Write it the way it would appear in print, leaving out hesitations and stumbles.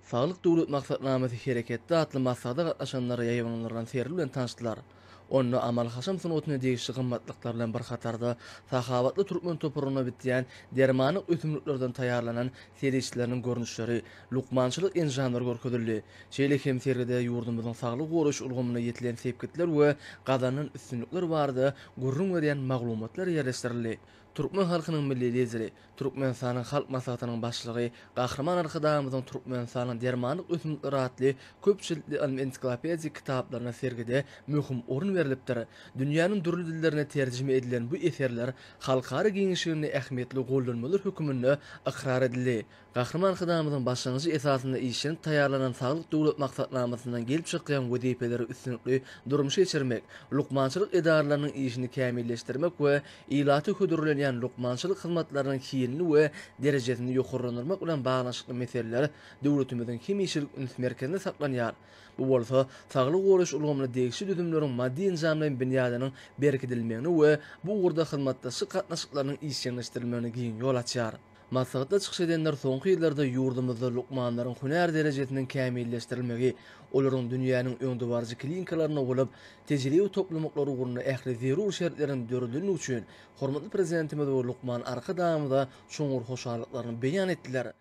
Sağlyk döwlet maksatnamysy hereketde atly maksada gatnaşanlara ýaýbanlaryň serli bilen tanışdylar. Onu amal haşam sunutyny degişli gymmatlyklary bilen bir hatarda sahawatly türkmen topuruny bitýän dermanyk ösümliklerden taýýarlanan serişçileriniň görnüşleri, lukmançylyk enjamlary görkezildi. Şeýle hem sergide ýurdumyzyň saglyk goruş ulgamyna ýetilen sepkitler we gazanyň üstünlikleri barada gurrun berýän maglumatlar ýerleşdirildi. Türkmen halkynyň milli lideri, Türkmenistanyň halk maslahatynyň başlygy, Gahrman arkadamyzyň Türkmenistanyň dermanyk ösümlikleri atly köpçülikli ensiklopediýa kitaplarına sergide möhüm orun berilipdir. Dünýäniň dürli dillerine terjime edilen bu eserler halkara giňişigini ähmiýetli gollanmalar hökümünde ikrar edildi. Gahrman arkadamyzyň başlangyjy esasynda işlenip taýýarlanan saglyk döwlet maksatnamysyndan gelip çykýan wezipeleri üstünlikli durmuşa geçirmek, lukmançylyk edaralarynyň işini kämilleşdirmek we ilaty hödürlenýän lukmançylyk hyzmatlarynyň hiýelini we derejesini ýokarlandyrmak bilen baglanşykly meseleler döwletimiziň hem işçilik merkezinde saklanýar. Bu bolsa saglyk goruş ulgamyna degişli düzümleriň maddi enjamlaryň binýadynyň berkidilmegini we bu urda hyzmatdaşy gatnaşyklarynyň işçileşdirilmegine giň ýol açýar. Maksatda çykyş edenler soňky ýyllarda ýurdumyzda lukmanlaryň hünär derejesiniň kämilleşdirilmegi, olaryň dünýäniň öňde barjy klinikalaryna bolup, tejribe toplamaklary ugruna ähli zerur şertlerini döredilmegi üçin hormatly prezidentimiz we Lukman Arkadamyza çoňur hoşallyklaryny beýan etdiler.